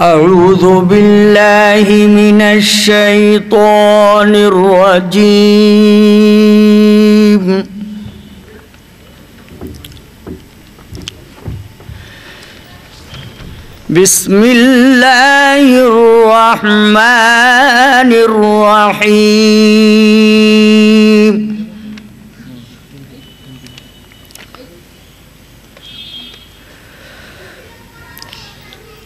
أعوذ بالله من الشيطان الرجيم. بسم الله الرحمن الرحيم.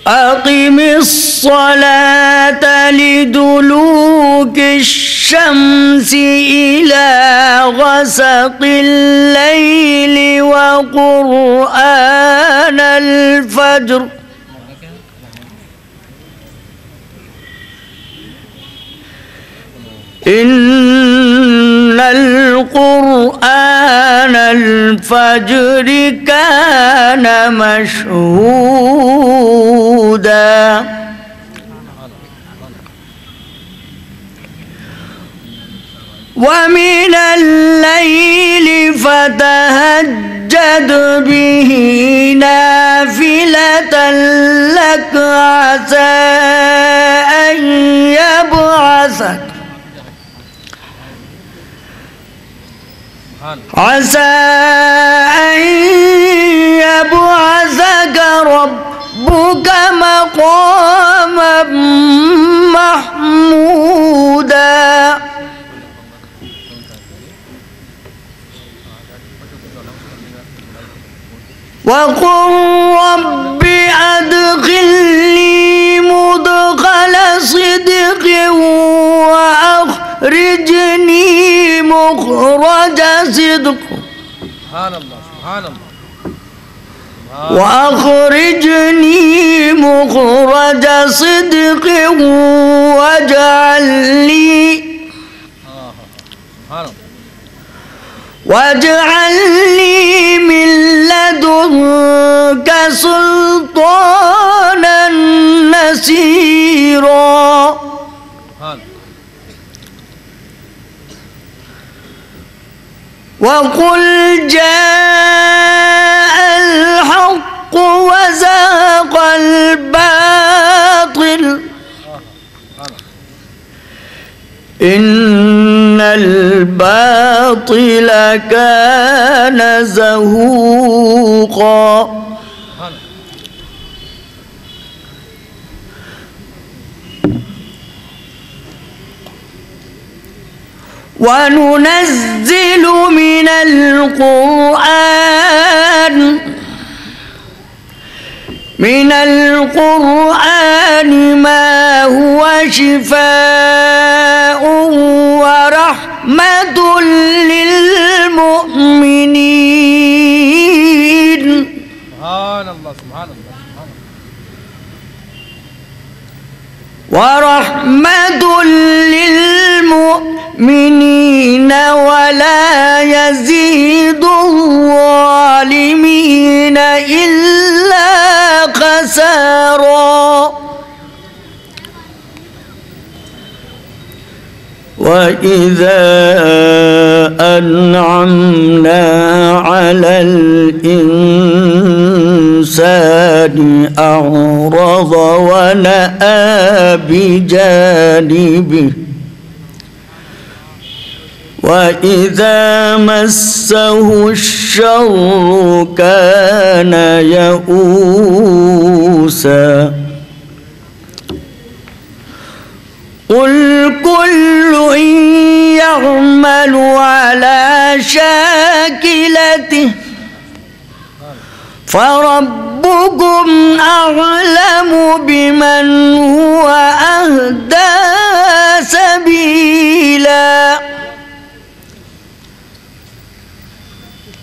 أقم الصلاة لدلوك الشمس إلى غسق الليل وقرآن الفجر إن القرآن الفجر كان مشهودا ومن الليل فتهجد به نافلة لك عسى أن يبعثك ربك مقاما محمودا وقل رب أدخلني مدخل صدق وأخرجني مخرج صدق وأخرجني مخرج صدق واجعل لي من لدنك سلطانا نصيرا وقل جاء الحق وزهق الباطل إن الباطل كان زهوقا وننزل من القرآن ما هو شفاء ورحمة للمؤمنين ورحمة للمؤمنين ولا يزيد الظالمين إلا خسارا وإذا أنعمنا على الإنسان أعرض ونأى بجانبه وإذا مسه الشر كان يئوسا قل كل يعمل على شاكلته فربكم أعلم بمن هو أهدى سبيلا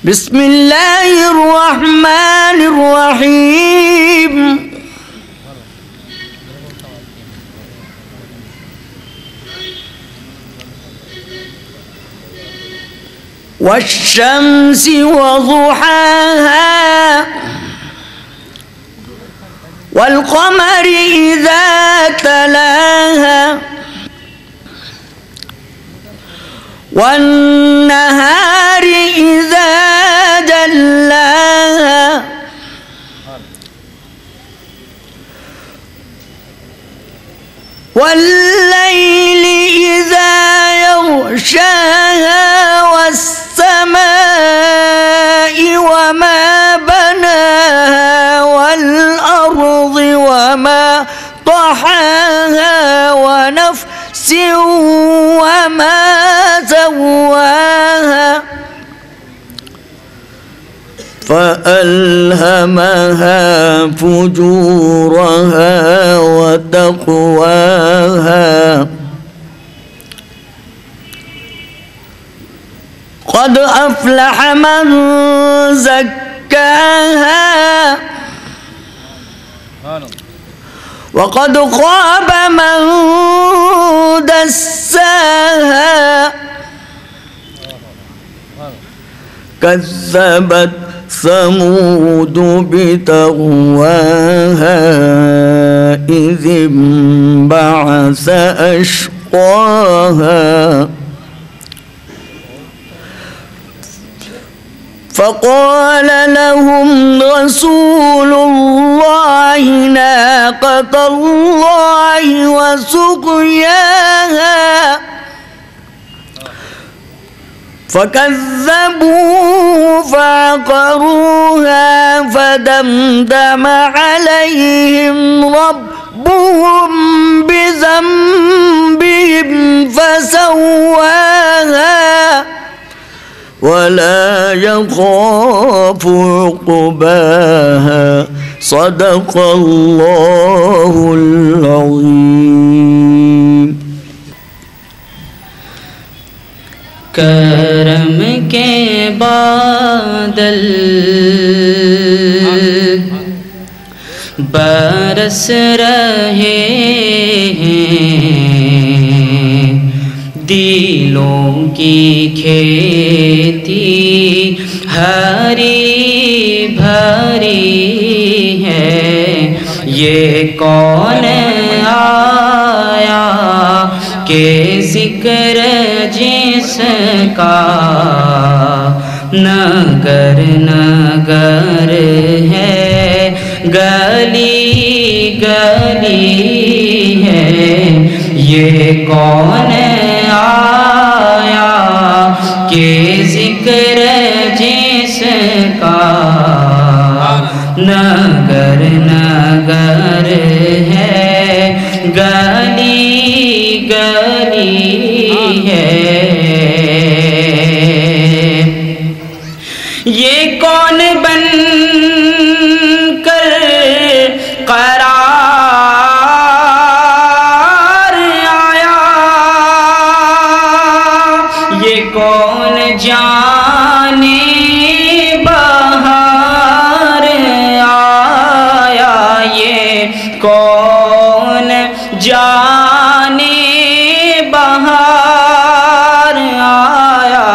بسم الله الرحمن الرحيم والشمس وضحاها والقمر إذا تلاها والنهار إذا جلاها والليل إذا يغشاها والسماء وما بناها والأرض وما طحاها ونفس وما سواها فألهمها فجورها وتقواها قد أفلح من زكاها وقد خاب من دساها كذبت ثمود بتغواها إذ انبعث أشقاها فقال لهم رسول الله ناقة الله وسقياها فكذبوه فعقروها فدمدم عليهم ربهم بذنبهم فسواها ولا يخاف عقباها صدق الله العظيم. کرم کے بادل برس رہے ہیں، دلوں کی کھیتی ہری بھری ہے، یہ کون آیا کہ ذکر جس کا نگر نگر ہے، گلی گلی ہے، یہ کون آیا کہ ذکر جس کا نگر نگر ہے، گلی گلی ہے، یہ کون بن کر قرار آیا، یہ کون جانے بہار آیا، یہ کون جانے بہار آیا،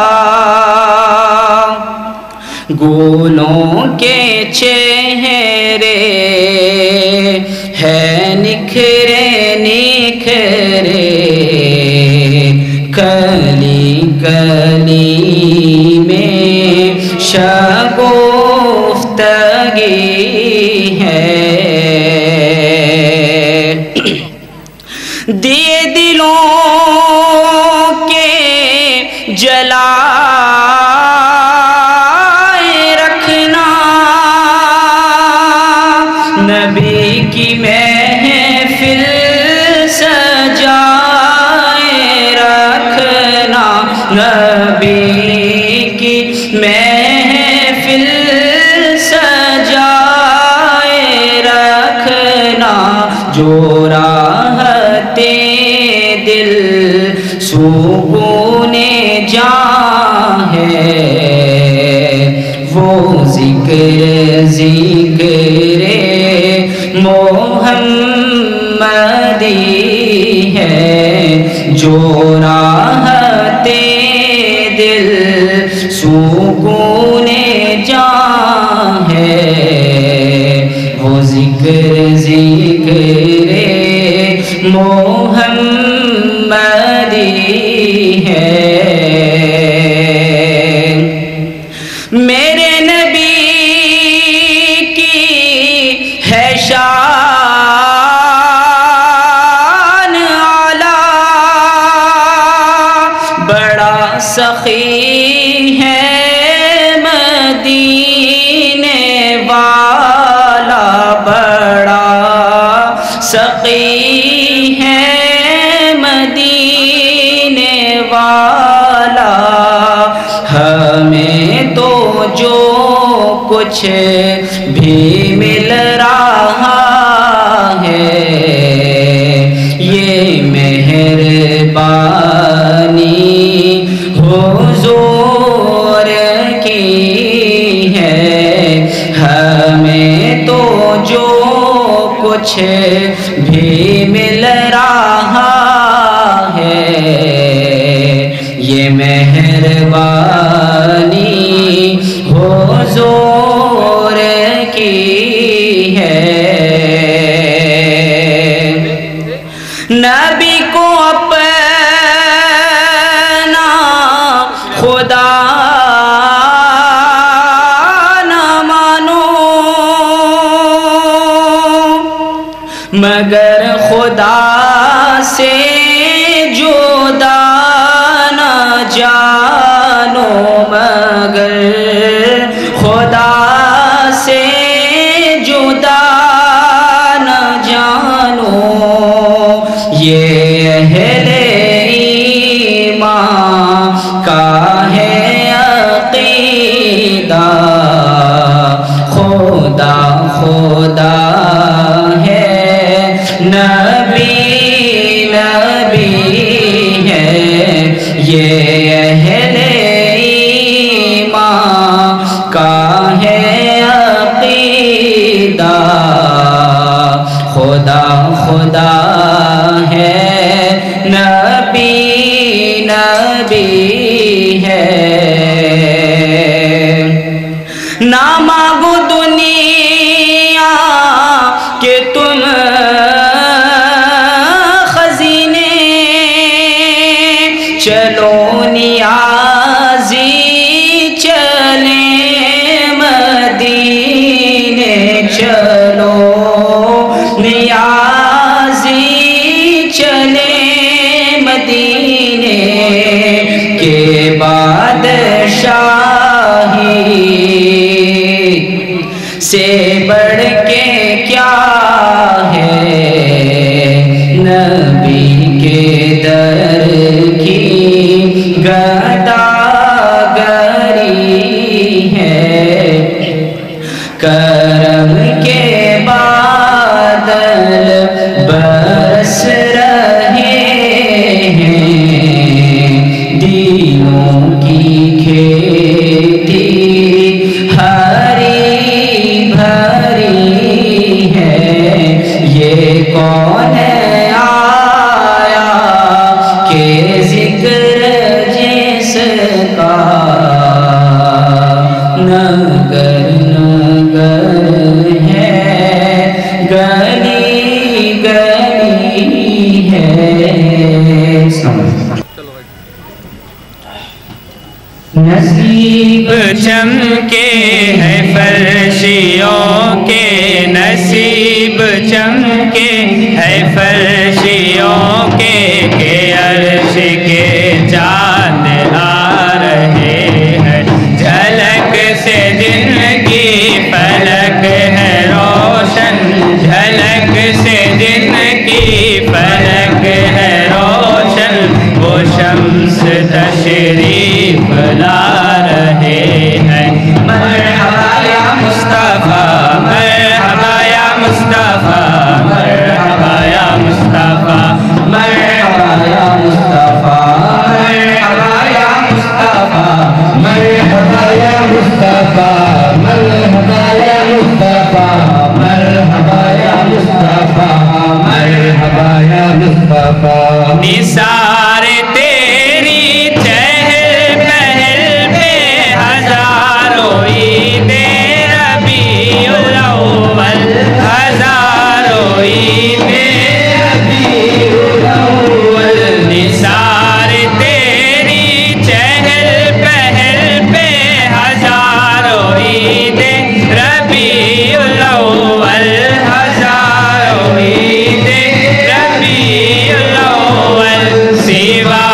گلوں کے چہرے ہے نکھرے نکھرے، کلی کلی میں شگفتگی ہے، دیے دلوں کے جلائے رکھنا، نبی کی محفل سجائے رکھنا، نبی کی محفل سجائے رکھنا، جو راحتے دل سکون جاں ہے، وہ ذکر ذکر محمدی ہے، جو راحتے دل سکون جاں ہے، وہ ذکر ذکر محمدی ہے، میرے نبی کی ہے شان سقی ہے مدینے والا، ہمیں تو جو کچھ بھی مل رہا ہے یہ مہربانی حضور کی ہے، ہمیں تو جو کچھ بھی مل رہا ہے یہ مہربانی حضور کی ہے۔ نبی کو اپنا خدا نہ مانو مگر خدا سے جدا نہ جانو، مگر خدا سے جدا نہ جانو، یہ اہل ایمان کا ہے عقیدہ، خدا خدا ہے، نبی نبی ہے، یہ اہل ایمان کا ہے عقیدہ، خدا خدا ہے، نبی نبی ہے۔ نہ مانگو دنیا کہ تم خزینے، چلو نیازی چلیں مدینے، چلو نیازی چلیں مدینے، کے بادشاہی سے بڑھ کے کیا ہے، نبی کے در کی گداگری ہے، کرم کے بادل برس رہے ہیں، دینوں کی کھیتی ہری بھری ہے، یہ کون آیا کہ ذکر جس کا نگر نگر ہے، گلی گلی ہے۔ نصیب چمکے ہے فرشیوں کے، نصیب چمکے ہے فرشیوں کے، کہ عرش کے چاند آ رہے ہیں، جھلک سے جن کی فلک ہے روشن، جھلک سے جن کی فلک ہے روشن، وہ شمس تشریف لا رہے ہیں۔ مرحبا یا مصطفیٰ، مرحبا یا مصطفیٰ، مرحبا یا مصطفیٰ، مرحبا یا مصطفیٰ، مرحبا یا مصطفیٰ، مرحبا یا مصطفیٰ، مرحبا یا مصطفیٰ، مرحبا یا مصطفیٰ، مرحبا یا مصطفیٰ۔ نثار تیری چہل پہل پہ ہزاروں عید ربیع الاول، ہزاروں عید ربیع الاول، نثار تیری چہل پہل پہ ہزاروں عید ربیع الاول، ہزاروں عید ربیع الاول، سوا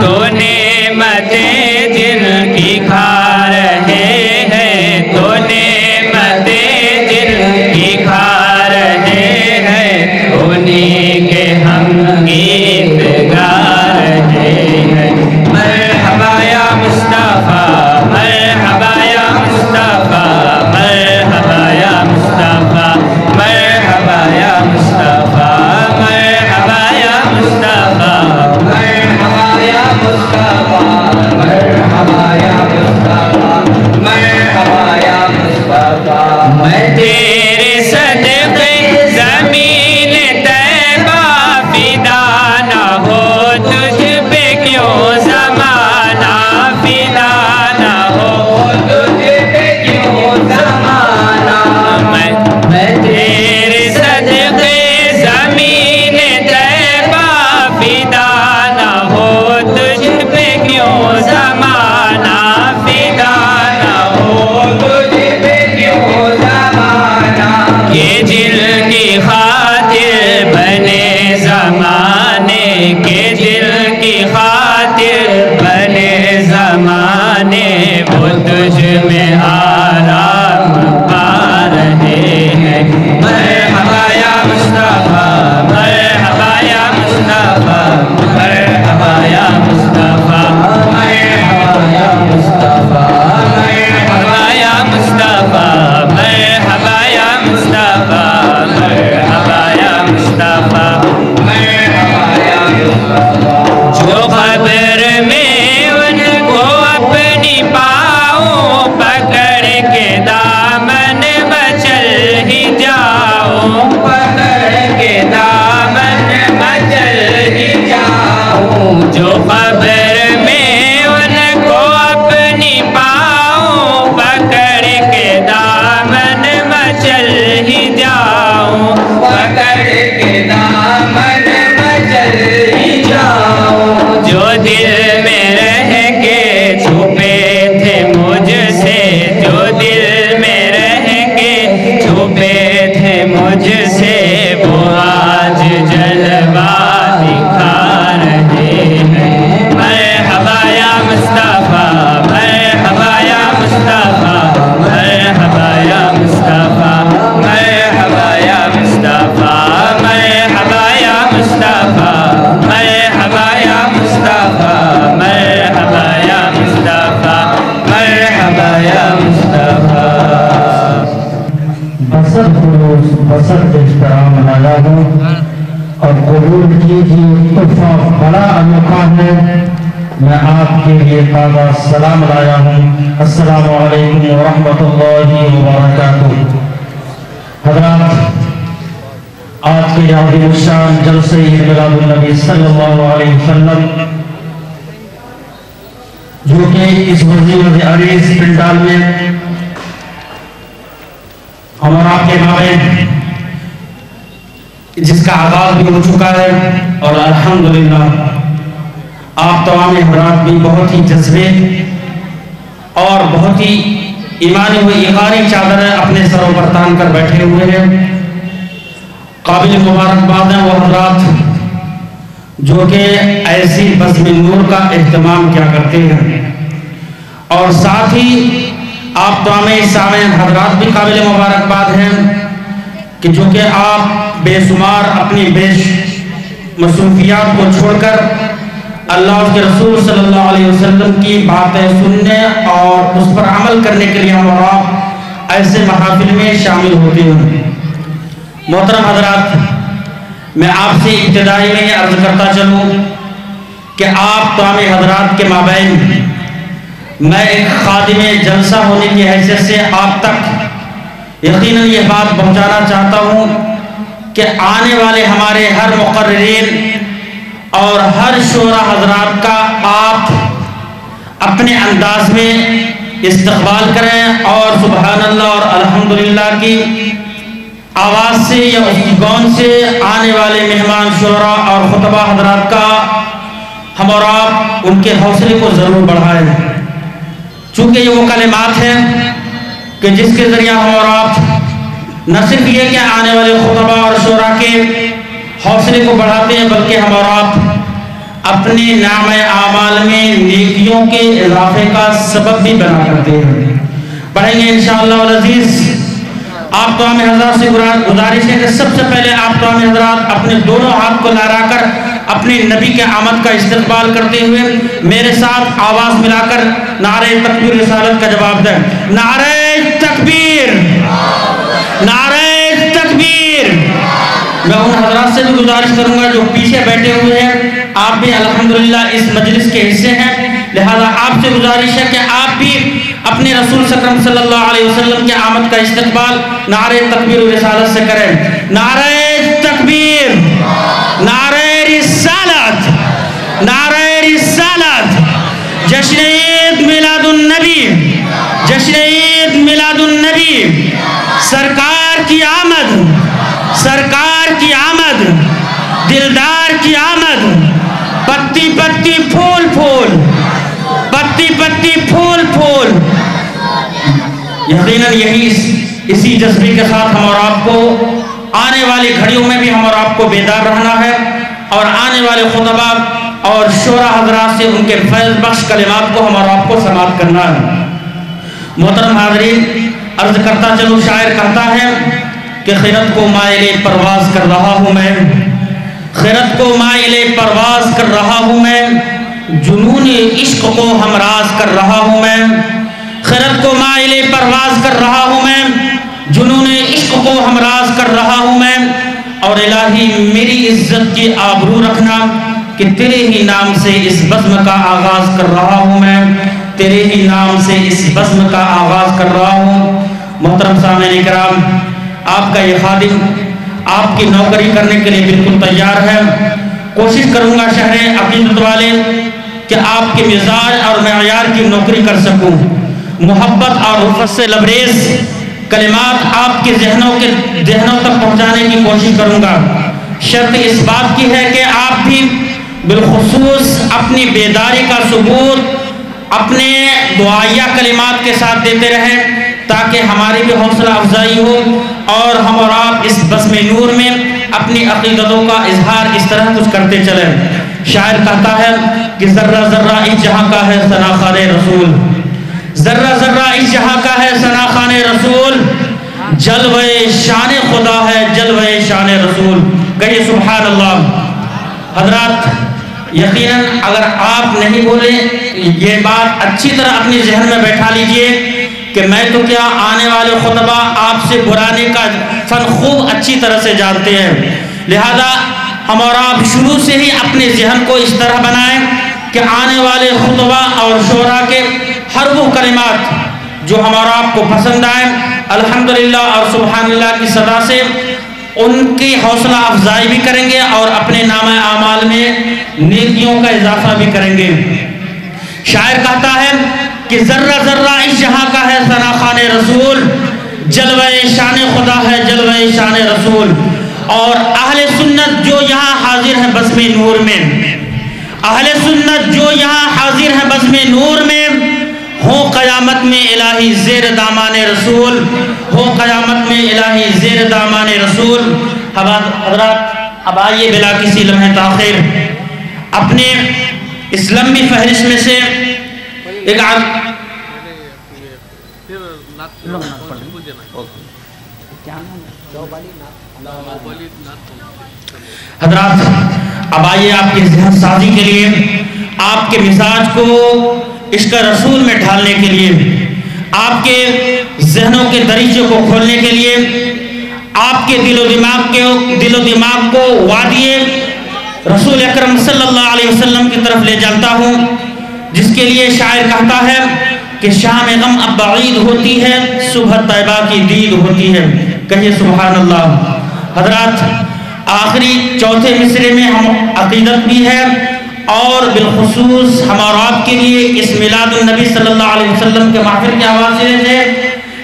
تو نعمتیں جن کی کھا رہے ہیں، تو نعمتیں جن کی کھا رہے ہیں، انہیں کے ہم گیت گا رہے ہیں۔ مرحبا یا مصطفیٰ، مرحبا یا مصطفیٰ، مرحبا یا مصطفیٰ، مرحبا یا مصطفیٰ، مرحبا یا مصطفیٰ، مرحبا یا مصطفیٰ، مرحبا یا مصطفیٰ، مرحبا یا مصطفیٰ۔ میں تیرے صدقے زمین طیبہ فدا نہ ہو، تجھ پہ کیوں زمانہ فدا نہ ہو، تجھ پہ کیوں زمانہ۔ میں تیرے صدقے زمین طیبہ فدا نہ ہو، تجھ پہ کیوں زمانہ فدا نہ ہو، تجھ پہ کیوں زمانہ۔ کہ دل کی خاطر بنے زمانے، کہ دل کی خاطر بنے زمانے، وہ تجھ میں آرام پا رہے ہیں۔ مرحبا یا مصطفیٰ، مرحبا یا مصطفیٰ، مرحبا یا مصطفیٰ، مرحبا یا مصطفیٰ، مرحبا یا مصطفیٰ، مرحبا یا مصطفیٰ، مرحبا یا مصطفیٰ، مرحبا یا مصطفیٰ۔ جو قبر میں ان کو اپنی پاؤں پکڑ کے دامن مچل ہی جاؤں، پکڑ کے دامن مچل ہی جاؤں۔ جو قبر میں ان کو اپنی پاؤں پکڑ کے دامن مچل ہی جاؤں، پکڑ کے دامن مچل ہی جاؤں۔ جو دل میں رہ کے چھپے تھے مجھ سے، جو دل میں رہ کے چھپے تھے مجھ سے، وہ آج جلوہ دکھا رہے ہیں۔ مرحبا یا مصطفیٰ، مرحبا یا مصطفیٰ، مرحبا یا مصطفیٰ، مرحبا یا مصطفیٰ، مرحبا یا مصطفیٰ، مرحبا یا مصطفیٰ، مرحبا یا مصطفیٰ، مرحبا یا مصطفیٰ۔ بسط خلوص بسط احترام لایا ہوں اور قبول کیجیے، تحفہ بڑا انوکھا ہے۔ میں آپ کے لیے تازہ سلام لایا ہوں۔ السلام علیکم ورحمۃ اللہ وبرکاتہ۔ حضرات، آج کے عظیم الشان جلسے میلاد النبی صلی اللہ علیہ وسلم، جو کہ اس وزیر عریض پنڈال میں ہم اور آپ کے مابین جس کا آغاز بھی ہو چکا ہے، اور الحمدللہ آپ تمام حضرات بھی بہت ہی جذبے اور بہت ہی ایمانی ہوئی اقاری چادریں اپنے سروں پر تان کر بیٹھے ہوئے ہیں۔ قابل مبارکباد ہیں وہ حضرات جو کہ ایسی بزم نور کا اہتمام کیا کرتے ہیں، اور ساتھ ہی آپ تمام سامعین حضرات بھی قابل مبارکباد ہیں کہ جو کہ آپ بے شمار اپنی بیش مصروفیات کو چھوڑ کر اللہ اور اس کے رسول صلی اللہ علیہ وسلم کی باتیں سننے اور اس پر عمل کرنے کے لیے ہم اور آپ ایسے محافل میں شامل ہوتے ہیں۔ محترم حضرات، میں آپ سے ابتدائی میں یہ عرض کرتا چلوں کہ آپ تمام حضرات کے مابین میں ایک خادم جلسہ ہونے کی حیثیت سے آپ تک یقیناً یہ بات پہنچانا چاہتا ہوں کہ آنے والے ہمارے ہر مقررین اور ہر شورا حضرات کا آپ اپنے انداز میں استقبال کریں، اور سبحان اللہ اور الحمدللہ کی آواز سے یا اس کی گون سے آنے والے مہمان شورا اور خطبہ حضرات کا ہم اور آپ ان کے حوصلے کو ضرور بڑھائیں، چونکہ یہ وہ کلمات ہیں کہ جس کے ذریعہ ہم اور آپ نہ صرف یہ کہ آنے والے خطبہ اور شورا کے حوصلے کو بڑھاتے ہیں، بلکہ ہم اور آپ اپنے نام اعمال میں نیکیوں کے اضافے کا سبب بھی بنا کرتے ہیں۔ پڑھیں گے انشاءاللہ العزیز۔ آپ تمام حضرات سے گزارش ہے کہ سب سے پہلے آپ تمام حضرات اپنے دونوں ہاتھ کو لہرا کر اپنے نبی کے آمد کا استقبال کرتے ہوئے میرے ساتھ آواز ملا کر نعرہ تکبیر رسالت کا جواب دیں۔ نعرہ تکبیر، نعرہ تکبیر۔ میں ان حضرات سے بھی گزارش کروں گا جو پیچھے بیٹھے ہوئے ہیں، آپ بھی الحمدللہ اس مجلس کے حصے ہیں، لہذا آپ سے گزارش ہے کہ آپ بھی اپنے رسول اکرم صلی اللہ علیہ وسلم کے آمد کا استقبال نعرہ تکبیر و رسالت سے کریں۔ نعرہ تکبیر، نعرہ رسالت، نعرہ رسالت۔ جشن عید میلاد النبی، جشن عید میلاد النبی، سرکار کی آمد، سرکار کی آمد، دلدار کی آمد، پتی پتی پھول پھول، پتی پتی پھول پھول۔ یقیناً یہی اسی جذبے کے ساتھ ہم اور آپ کو آنے والی گھڑیوں میں بھی ہم اور آپ کو بیدار رہنا ہے اور آنے والے خطبہ اور شورا حضرات سے ان کے فیض بخش کلمات کو ہم اور آپ کو سماعت کرنا ہے۔ محترم حاضرین، عرض کرتا چلوں، شاعر کہتا ہے کہ خیرت کو مائل پرواز کر رہا ہوں میں، خیرت کو مائل پرواز کر رہا ہوں میں، جنون عشق کو ہمراز کر رہا ہوں میں، خیرت کو مائل پرواز کر رہا ہوں میں، جنون عشق کو ہمراز کر رہا ہوں میں، اور الہی میری عزت کی آبرو رکھنا کہ تیرے ہی نام سے اس بزم کا آغاز کر رہا ہوں میں، تیرے ہی نام سے اس بزم کا آغاز کر رہا ہوں۔ محترم سامعین کرام، آپ کا یہ خادم آپ کی نوکری کرنے کے لیے بالکل تیار ہے۔ کوشش کروں گا شہر عقیدت والے کہ آپ کے مزاج اور معیار کی نوکری کر سکوں۔ محبت اور رفت سے لبریز کلمات آپ کے ذہنوں تک پہنچانے کی کوشش کروں گا۔ شرط اس بات کی ہے کہ آپ بھی بالخصوص اپنی بیداری کا ثبوت اپنے دعائیہ کلمات کے ساتھ دیتے رہیں تاکہ ہماری بھی حوصلہ افزائی ہو اور ہم اور آپ اس بزم نور میں اپنی عقیدتوں کا اظہار اس طرح کچھ کرتے چلیں۔ شاعر کہتا ہے کہ ذرہ ذرہ اس جہاں کا ہے ثنا خوان رسول، ذرہ ذرہ اس جہاں کا ہے ثنا خوان رسول، جلوہ شان خدا ہے جلوہ شان رسول۔ کہیے سبحان اللہ۔ حضرات، یقیناً اگر آپ نہیں بولے یہ بات اچھی طرح اپنی ذہن میں بیٹھا لیجئے کہ میں تو کیا آنے والے خطبہ آپ سے برانے کا فن خوب اچھی طرح سے جانتے ہیں، لہذا ہم اور آپ شروع سے ہی اپنے ذہن کو اس طرح بنائیں کہ آنے والے خطبہ اور شعراء کے ہر وہ کلمات جو ہم اور آپ کو پسند آئیں، الحمدللہ اور سبحان اللہ کی صدا سے ان کی حوصلہ افزائی بھی کریں گے اور اپنے نام اعمال میں نیکیوں کا اضافہ بھی کریں گے۔ شاعر کہتا ہے کہ ذرہ ذرہ اس جہاں کا ہے ثنا خوان رسول، جلوہ شان خدا ہے جلوہ شان رسول۔ اور اہل سنت جو یہاں حاضر ہیں بزم نور میں، اہل سنت جو یہاں حاضر ہیں بزم نور میں، ہو قیامت میں الہی زیر دامان رسول، ہو قیامت میں الہی زیر دامان رسول۔ حضرات، اب آئیے بلا کسی لمحہ تاخیر اپنے اس لمبی فہرست میں سے ایک حضرات اب آئیے آپ کی ذہن سازی کے لیے، آپ کے مزاج کو عشق رسول میں ڈھالنے کے لیے، آپ کے ذہنوں کے دریچے کو کھولنے کے لیے، آپ کے دل و دماغ کو وادی رسول اکرم صلی اللہ علیہ وسلم کی طرف لے جاتا ہوں، جس کے لیے شاعر کہتا ہے کہ شام غم اب بعید ہوتی ہے، صبح طیبہ کی دید ہوتی ہے۔ کہیے سبحان اللہ۔ حضرات، آخری چوتھے مصرے میں ہم عقیدت بھی ہے اور بالخصوص ہم اور آپ کے لیے اس میلاد النبی صلی اللہ علیہ وسلم کے محفل کے حوالے سے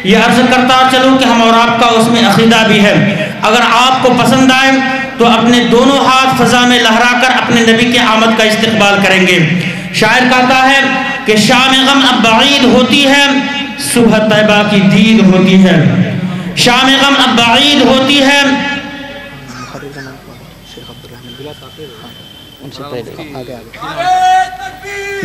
یہ عرض کرتا چلوں کہ ہم اور آپ کا اس میں عقیدہ بھی ہے۔ اگر آپ کو پسند آئے تو اپنے دونوں ہاتھ فضا میں لہرا کر اپنے نبی کے آمد کا استقبال کریں گے۔ شاعر کہتا ہے کہ شام غم اب بعید ہوتی ہے، صبح طیبہ کی دید ہوتی ہے۔ شام غم اب بعید ہوتی ہے،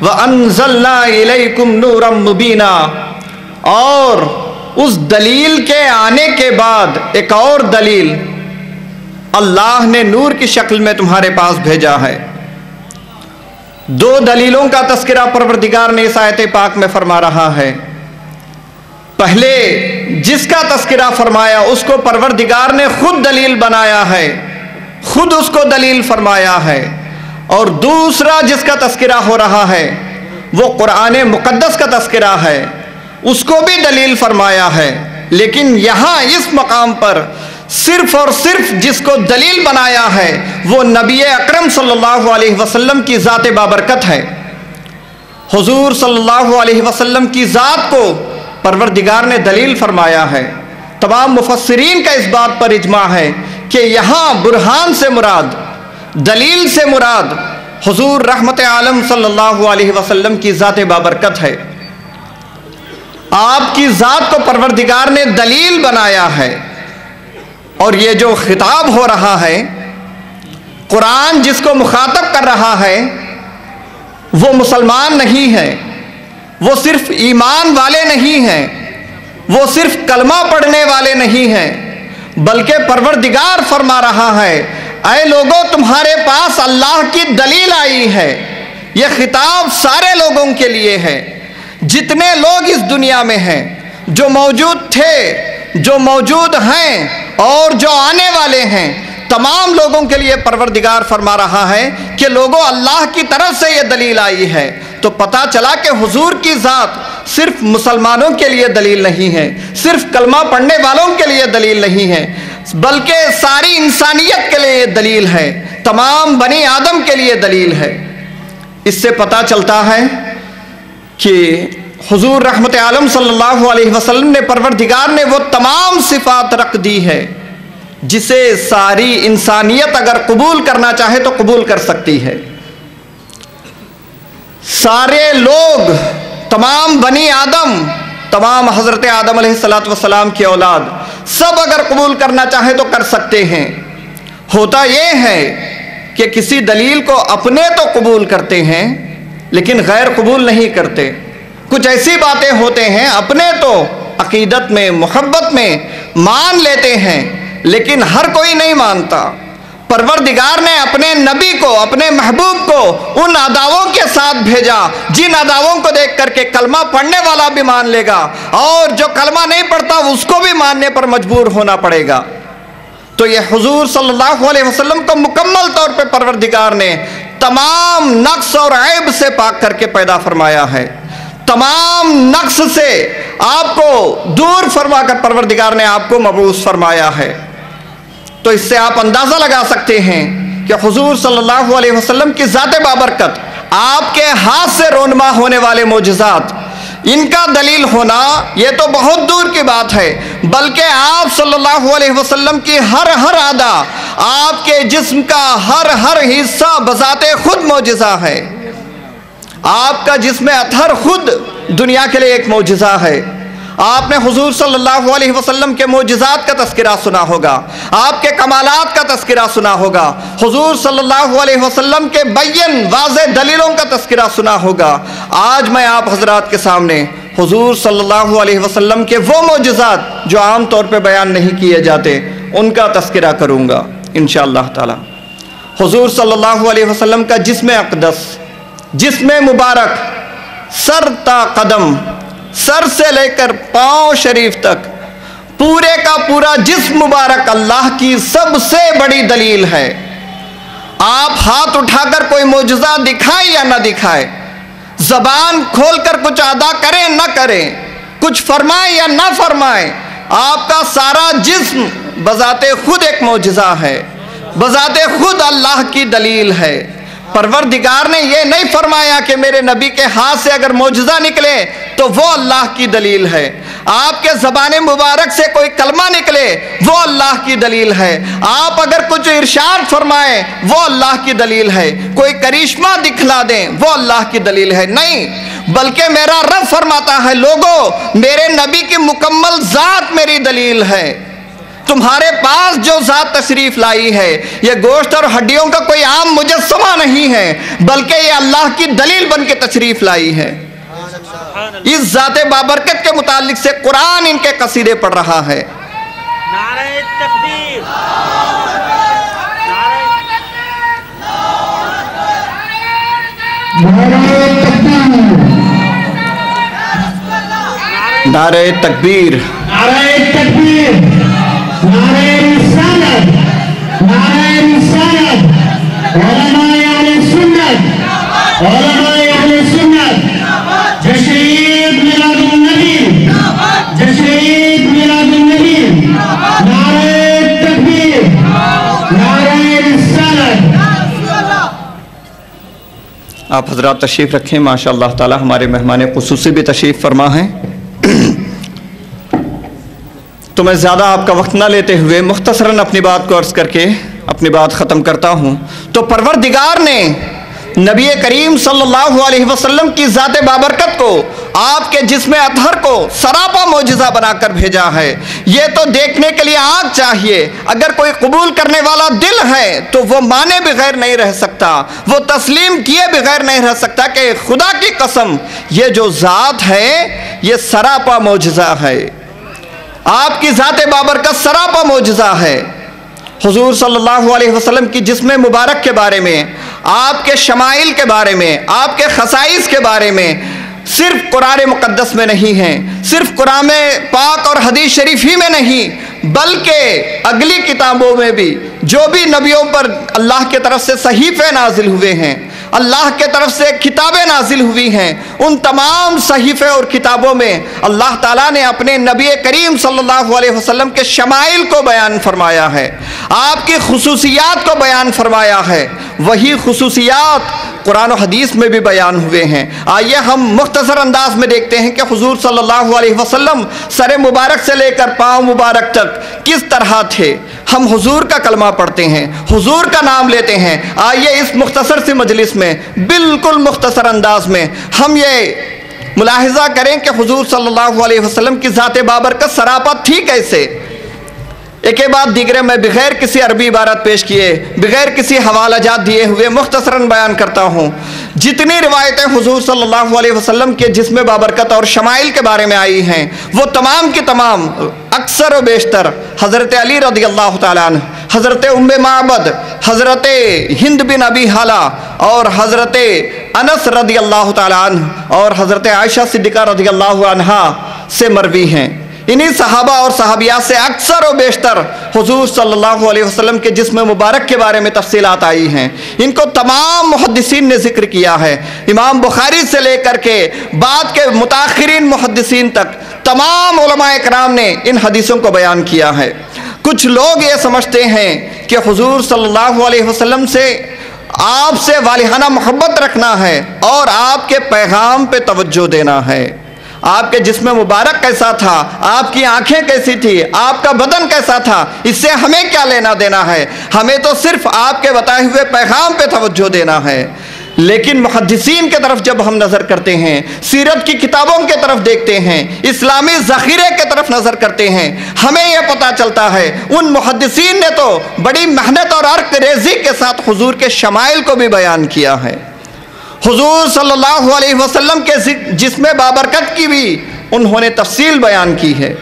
وَأَنزَلْنَا إِلَيْكُمْ نُورًا مُبِينًا، اور اس دلیل کے آنے کے بعد ایک اور دلیل اللہ نے نور کی شکل میں تمہارے پاس بھیجا ہے۔ دو دلیلوں کا تذکرہ پروردگار نے اس آیت پاک میں فرما رہا ہے۔ پہلے جس کا تذکرہ فرمایا اس کو پروردگار نے خود دلیل بنایا ہے، خود اس کو دلیل فرمایا ہے، اور دوسرا جس کا تذکرہ ہو رہا ہے وہ قرآن مقدس کا تذکرہ ہے، اس کو بھی دلیل فرمایا ہے، لیکن یہاں اس مقام پر صرف اور صرف جس کو دلیل بنایا ہے وہ نبی اکرم صلی اللہ علیہ وسلم کی ذات بابرکت ہے۔ حضور صلی اللہ علیہ وسلم کی ذات کو پروردگار نے دلیل فرمایا ہے۔ تمام مفسرین کا اس بات پر اجماع ہے کہ یہاں برہان سے مراد، دلیل سے مراد حضور رحمت عالم صلی اللہ علیہ وسلم کی ذات بابرکت ہے۔ آپ کی ذات کو پروردگار نے دلیل بنایا ہے، اور یہ جو خطاب ہو رہا ہے، قرآن جس کو مخاطب کر رہا ہے وہ مسلمان نہیں ہے، وہ صرف ایمان والے نہیں ہیں، وہ صرف کلمہ پڑھنے والے نہیں ہیں، بلکہ پروردگار فرما رہا ہے اے لوگوں تمہارے پاس اللہ کی دلیل آئی ہے۔ یہ خطاب سارے لوگوں کے لیے ہے، جتنے لوگ اس دنیا میں ہیں، جو موجود تھے، جو موجود ہیں اور جو آنے والے ہیں، تمام لوگوں کے لیے پروردگار فرما رہا ہے کہ لوگوں اللہ کی طرف سے یہ دلیل آئی ہے۔ تو پتہ چلا کہ حضور کی ذات صرف مسلمانوں کے لیے دلیل نہیں ہے، صرف کلمہ پڑھنے والوں کے لیے دلیل نہیں ہے، بلکہ ساری انسانیت کے لیے یہ دلیل ہے، تمام بنی آدم کے لیے دلیل ہے۔ اس سے پتہ چلتا ہے کہ حضور رحمت عالم صلی اللہ علیہ وسلم نے پروردگار نے وہ تمام صفات رکھ دی ہے جسے ساری انسانیت اگر قبول کرنا چاہے تو قبول کر سکتی ہے۔ سارے لوگ، تمام بنی آدم، تمام حضرت آدم علیہ السلام کی اولاد، سب اگر قبول کرنا چاہے تو کر سکتے ہیں۔ ہوتا یہ ہے کہ کسی دلیل کو اپنے تو قبول کرتے ہیں لیکن غیر قبول نہیں کرتے۔ کچھ ایسی باتیں ہوتے ہیں اپنے تو عقیدت میں، محبت میں مان لیتے ہیں لیکن ہر کوئی نہیں مانتا۔ پروردگار نے اپنے نبی کو، اپنے محبوب کو ان اداؤں کے ساتھ بھیجا جن اداؤں کو دیکھ کر کے کلمہ پڑھنے والا بھی مان لے گا، اور جو کلمہ نہیں پڑھتا اس کو بھی ماننے پر مجبور ہونا پڑے گا۔ تو یہ حضور صلی اللہ علیہ وسلم کو مکمل طور پہ پروردگار نے تمام نقص اور عیب سے پاک کر کے پیدا فرمایا ہے، تمام نقص سے آپ کو دور فرما کر پروردگار نے آپ کو مبعوث فرمایا ہے۔ تو اس سے آپ اندازہ لگا سکتے ہیں کہ حضور صلی اللہ علیہ وسلم کی ذات بابرکت، آپ کے ہاتھ سے رونما ہونے والے معجزات، ان کا دلیل ہونا یہ تو بہت دور کی بات ہے، بلکہ آپ صلی اللہ علیہ وسلم کی ہر ادا، آپ کے جسم کا ہر حصہ بذات خود معجزہ ہے۔ آپ کا جسم اطہر خود دنیا کے لیے ایک معجزہ ہے۔ آپ نے حضور صلی اللہ علیہ وسلم کے معجزات کا تذکرہ سنا ہوگا، آپ کے کمالات کا تذکرہ سنا ہوگا، حضور صلی اللہ علیہ وسلم کے بین واضح دلیلوں کا تذکرہ سنا ہوگا۔ آج میں آپ حضرات کے سامنے حضور صلی اللہ علیہ وسلم کے وہ معجزات جو عام طور پہ بیان نہیں کیے جاتے ان کا تذکرہ کروں گا انشاءاللہ تعالی۔ حضور صلی اللہ علیہ وسلم کا جسم اقدس، جسم مبارک، سر تا قدم، سر سے لے کر پاؤں شریف تک پورے کا پورا جسم مبارک اللہ کی سب سے بڑی دلیل ہے۔ آپ ہاتھ اٹھا کر کوئی معجزہ دکھائیں یا نہ دکھائیں، زبان کھول کر کچھ ادا کریں نہ کریں، کچھ فرمائیں یا نہ فرمائیں، آپ کا سارا جسم بذات خود ایک معجزہ ہے، بذات خود اللہ کی دلیل ہے۔ پروردگار نے یہ نہیں فرمایا کہ میرے نبی کے ہاتھ سے اگر معجزہ نکلے تو وہ اللہ کی دلیل ہے، آپ کے زبان مبارک سے کوئی کلمہ نکلے وہ اللہ کی دلیل ہے، آپ اگر کچھ ارشاد فرمائیں وہ اللہ کی دلیل ہے، کوئی کرشمہ دکھلا دیں وہ اللہ کی دلیل ہے، نہیں، بلکہ میرا رب فرماتا ہے لوگوں میرے نبی کی مکمل ذات میری دلیل ہے۔ تمہارے پاس جو ذات تشریف لائی ہے یہ گوشت اور ہڈیوں کا کوئی عام مجسمہ نہیں ہے، بلکہ یہ اللہ کی دلیل بن کے تشریف لائی ہے۔ اس ذات بابرکت کے متعلق سے قرآن ان کے قصیدے پڑھ رہا ہے۔ نعرہ تکبیر، نعرہ تکبیر، نعرہ تکبیر، نعرہ رسالت، نعرہ رسالت، علماء اہل سنت، علماء اہل سنت، جشن عید میلاد النبی، جشن عید میلاد النبی، نعرہ تکبیر، نعرہ رسالت۔ آپ حضرات تشریف رکھیں۔ ماشاء اللہ تعالی ہمارے مہمان خصوصی بھی تشریف فرما ہیں۔ تو میں زیادہ آپ کا وقت نہ لیتے ہوئے مختصراً اپنی بات کو عرض کر کے اپنی بات ختم کرتا ہوں۔ تو پروردگار نے نبی کریم صلی اللہ علیہ وسلم کی ذات بابرکت کو، آپ کے جسم اطہر کو سراپا معجزہ بنا کر بھیجا ہے۔ یہ تو دیکھنے کے لیے آنکھ چاہیے، اگر کوئی قبول کرنے والا دل ہے تو وہ مانے بغیر نہیں رہ سکتا، وہ تسلیم کیے بغیر نہیں رہ سکتا کہ خدا کی قسم یہ جو ذات ہے یہ سراپا معجزہ ہے۔ آپ کی ذات بابرکت سراپا معجزہ ہے۔ حضور صلی اللہ علیہ وسلم کی جسم مبارک کے بارے میں، آپ کے شمائل کے بارے میں، آپ کے خصائص کے بارے میں صرف قرآن مقدس میں نہیں ہیں، صرف قرآن پاک اور حدیث شریف ہی میں نہیں، بلکہ اگلی کتابوں میں بھی جو بھی نبیوں پر اللہ کے طرف سے صحیفے نازل ہوئے ہیں، اللہ کے طرف سے کتابیں نازل ہوئی ہیں، ان تمام صحیفے اور کتابوں میں اللہ تعالیٰ نے اپنے نبی کریم صلی اللہ علیہ وسلم کے شمائل کو بیان فرمایا ہے، آپ کی خصوصیات کو بیان فرمایا ہے۔ وہی خصوصیات قرآن و حدیث میں بھی بیان ہوئے ہیں۔ آئیے ہم مختصر انداز میں دیکھتے ہیں کہ حضور صلی اللہ علیہ وسلم سر مبارک سے لے کر پاؤں مبارک تک کس طرح تھے۔ ہم حضور کا کلمہ پڑھتے ہیں، حضور کا نام لیتے ہیں۔ آئیے اس مختصر سی مجلس میں بالکل مختصر انداز میں ہم یہ ملاحظہ کریں کہ حضور صلی اللہ علیہ وسلم کی ذات بابرکت سراپا تھی کیسے۔ ایک بعد دیگرے میں بغیر کسی عربی عبارت پیش کیے، بغیر کسی حوالہ جات دیے ہوئے مختصراً بیان کرتا ہوں۔ جتنی روایتیں حضور صلی اللہ علیہ وسلم کے جسم بابرکت اور شمائل کے بارے میں آئی ہیں وہ تمام کی تمام اکثر و بیشتر حضرت علی رضی اللہ تعالیٰ عنہ، حضرت ام معبد، حضرت ہند بن ابی حالہ اور حضرت انس رضی اللہ تعالیٰ عنہ اور حضرت عائشہ صدیقہ رضی اللہ عنہا سے مروی ہیں۔ انہی صحابہ اور صحابیات سے اکثر و بیشتر حضور صلی اللہ علیہ وسلم کے جسم مبارک کے بارے میں تفصیلات آئی ہیں۔ ان کو تمام محدثین نے ذکر کیا ہے، امام بخاری سے لے کر کے بعد کے متاخرین محدثین تک تمام علماء اکرام نے ان حدیثوں کو بیان کیا ہے۔ کچھ لوگ یہ سمجھتے ہیں کہ حضور صلی اللہ علیہ وسلم سے آپ سے والہانہ محبت رکھنا ہے اور آپ کے پیغام پہ توجہ دینا ہے۔ آپ کے جسم مبارک کیسا تھا، آپ کی آنکھیں کیسی تھی، آپ کا بدن کیسا تھا، اس سے ہمیں کیا لینا دینا ہے، ہمیں تو صرف آپ کے بتائے ہوئے پیغام پہ توجہ دینا ہے۔ لیکن محدثین کے طرف جب ہم نظر کرتے ہیں، سیرت کی کتابوں کے طرف دیکھتے ہیں، اسلامی ذخیرے کے طرف نظر کرتے ہیں، ہمیں یہ پتہ چلتا ہے ان محدثین نے تو بڑی محنت اور عرق ریزی کے ساتھ حضور کے شمائل کو بھی بیان کیا ہے۔ حضور صلی اللہ علیہ وسلم کے جسم بابرکت کی بھی انہوں نے تفصیل بیان کی ہے،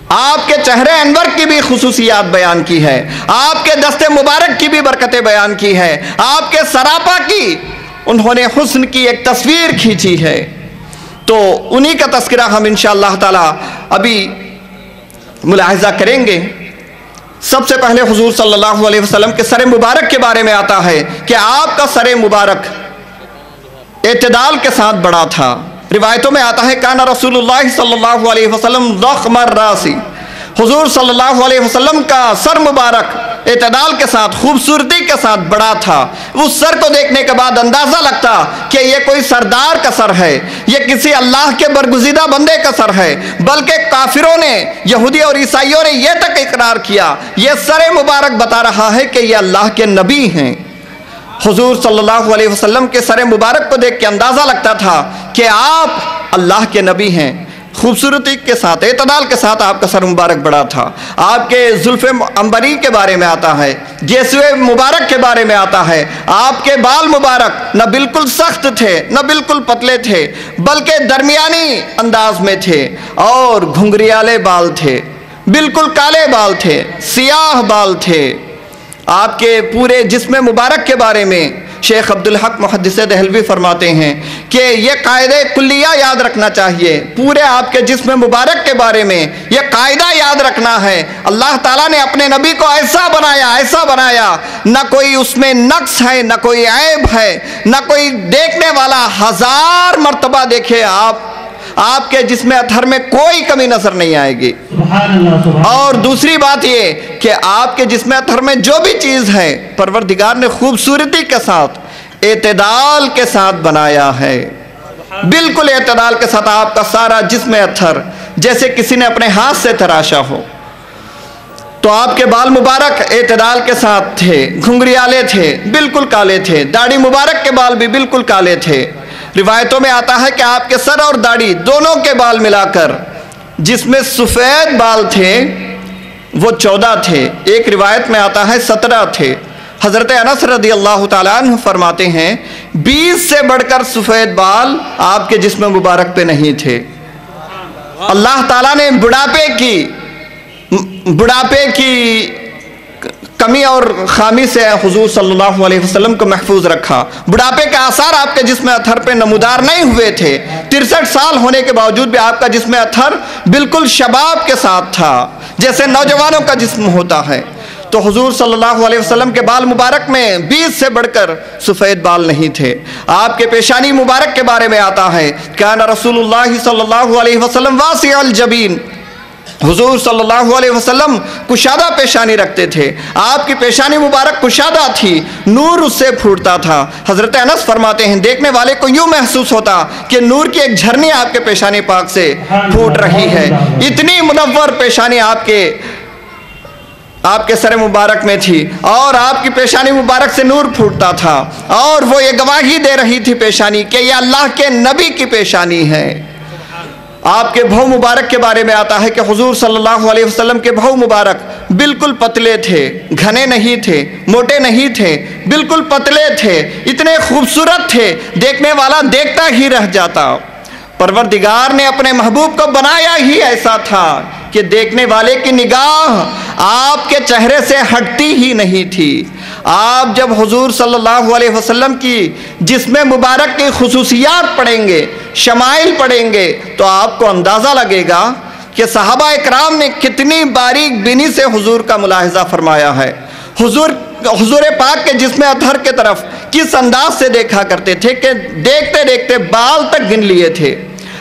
آپ کے چہرے انور کی بھی خصوصیات بیان کی ہے، آپ کے دست مبارک کی بھی برکتیں بیان کی ہے، آپ کے سراپا کی انہوں نے حسن کی ایک تصویر کھینچی ہے۔ تو انہی کا تذکرہ ہم انشاءاللہ تعالی ابھی ملاحظہ کریں گے۔ سب سے پہلے حضور صلی اللہ علیہ وسلم کے سر مبارک کے بارے میں آتا ہے کہ آپ کا سر مبارک اعتدال کے ساتھ بڑا تھا۔ روایتوں میں آتا ہے کانا رسول اللہ صلی اللہ علیہ وسلم ضخم الراس، حضور صلی اللہ علیہ وسلم کا سر مبارک اعتدال کے ساتھ خوبصورتی کے ساتھ بڑا تھا۔ اس سر کو دیکھنے کے بعد اندازہ لگتا کہ یہ کوئی سردار کا سر ہے، یہ کسی اللہ کے برگزیدہ بندے کا سر ہے، بلکہ کافروں نے، یہودی اور عیسائیوں نے یہ تک اقرار کیا یہ سر مبارک بتا رہا ہے کہ یہ اللہ کے نبی ہیں۔ حضور صلی اللہ علیہ وسلم کے سر مبارک کو دیکھ کے اندازہ لگتا تھا کہ آپ اللہ کے نبی ہیں۔ خوبصورتی کے ساتھ اعتدال کے ساتھ آپ کا سر مبارک بڑا تھا. آپ کے زلف عنبری کے بارے میں آتا ہے, گیسوئے مبارک کے بارے میں آتا ہے. آپ کے بال مبارک نہ بالکل سخت تھے نہ بالکل پتلے تھے, بلکہ درمیانی انداز میں تھے, اور گھنگریالے بال تھے, بالکل کالے بال تھے, سیاہ بال تھے. آپ کے پورے جسم مبارک کے بارے میں شیخ عبدالحق محدث دہلوی فرماتے ہیں کہ یہ قاعدہ کلیہ یاد رکھنا چاہیے. پورے آپ کے جسم مبارک کے بارے میں یہ قاعدہ یاد رکھنا ہے, اللہ تعالیٰ نے اپنے نبی کو ایسا بنایا, نہ کوئی اس میں نقص ہے, نہ کوئی عیب ہے, نہ کوئی دیکھنے والا 1000 مرتبہ دیکھے آپ کے جسم اطہر میں کوئی کمی نظر نہیں آئے گی. اور دوسری بات یہ کہ آپ کے جسم اطہر میں جو بھی چیز ہے پروردگار نے خوبصورتی کے ساتھ اعتدال کے ساتھ بنایا ہے. بالکل اعتدال کے ساتھ آپ کا سارا جسم اطہر جیسے کسی نے اپنے ہاتھ سے تراشا ہو. تو آپ کے بال مبارک اعتدال کے ساتھ تھے, گھنگریالے تھے, بالکل کالے تھے. داڑھی مبارک کے بال بھی بالکل کالے تھے. روایتوں میں آتا ہے کہ آپ کے سر اور داڑھی دونوں کے بال ملا کر جس میں سفید بال تھے وہ 14 تھے. ایک روایت میں آتا ہے 17 تھے. حضرت انس رضی اللہ تعالیٰ عنہ فرماتے ہیں 20 سے بڑھ کر سفید بال آپ کے جسم مبارک پہ نہیں تھے. اللہ تعالیٰ نے بڑھاپے کی کمی اور خامی سے حضور صلی اللہ علیہ وسلم کو محفوظ رکھا. بڑھاپے کے آثار آپ کے جسم اطہر پہ نمودار نہیں ہوئے تھے. 63 سال ہونے کے باوجود بھی آپ کا جسم اطہر بالکل شباب کے ساتھ تھا, جیسے نوجوانوں کا جسم ہوتا ہے. تو حضور صلی اللہ علیہ وسلم کے بال مبارک میں 20 سے بڑھ کر سفید بال نہیں تھے. آپ کے پیشانی مبارک کے بارے میں آتا ہے کان رسول اللہ صلی اللہ علیہ وسلم واسع الجبین, حضور صلی اللہ علیہ وسلم کشادہ پیشانی رکھتے تھے. آپ کی پیشانی مبارک کشادہ تھی, نور اس سے پھوٹتا تھا. حضرت انس فرماتے ہیں دیکھنے والے کو یوں محسوس ہوتا کہ نور کی ایک جھرنی آپ کے پیشانی پاک سے پھوٹ رہی ہے. اتنی منور پیشانی آپ کے سر مبارک میں تھی, اور آپ کی پیشانی مبارک سے نور پھوٹتا تھا, اور وہ یہ گواہی دے رہی تھی پیشانی کہ یہ اللہ کے نبی کی پیشانی ہے. آپ کے بھو مبارک کے بارے میں آتا ہے کہ حضور صلی اللہ علیہ وسلم کے بھو مبارک بالکل پتلے تھے, گھنے نہیں تھے, موٹے نہیں تھے, بالکل پتلے تھے, اتنے خوبصورت تھے دیکھنے والا دیکھتا ہی رہ جاتا. پروردگار نے اپنے محبوب کو بنایا ہی ایسا تھا کہ دیکھنے والے کی نگاہ آپ کے چہرے سے ہٹتی ہی نہیں تھی. آپ جب حضور صلی اللہ علیہ وسلم کی جسم مبارک کی خصوصیات پڑھیں گے, شمائل پڑھیں گے, تو آپ کو اندازہ لگے گا کہ صحابہ اکرام نے کتنی باریک بینی سے حضور کا ملاحظہ فرمایا ہے. حضور پاک کے جسم اطہر کے طرف کس انداز سے دیکھا کرتے تھے کہ دیکھتے دیکھتے بال تک گن لیے تھے,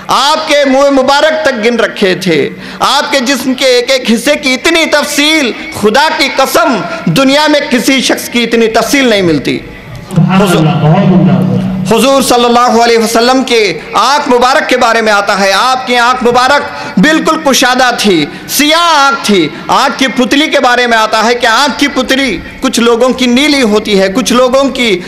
آپ کے منہ مبارک تک گن رکھے تھے. آپ کے جسم کے ایک ایک حصے کی اتنی تفصیل, خدا کی قسم دنیا میں کسی شخص کی اتنی تفصیل نہیں ملتی. حضور صلی اللہ علیہ وسلم کے آنکھ مبارک کے بارے میں آتا ہے آپ کی آنکھ مبارک بالکل کشادہ تھی, سیاہ آنکھ تھی. آنکھ کی پتلی کے بارے میں آتا ہے کہ آنکھ کی پتلی کچھ لوگوں کی نیلی ہوتی ہے, کچھ لوگوں کی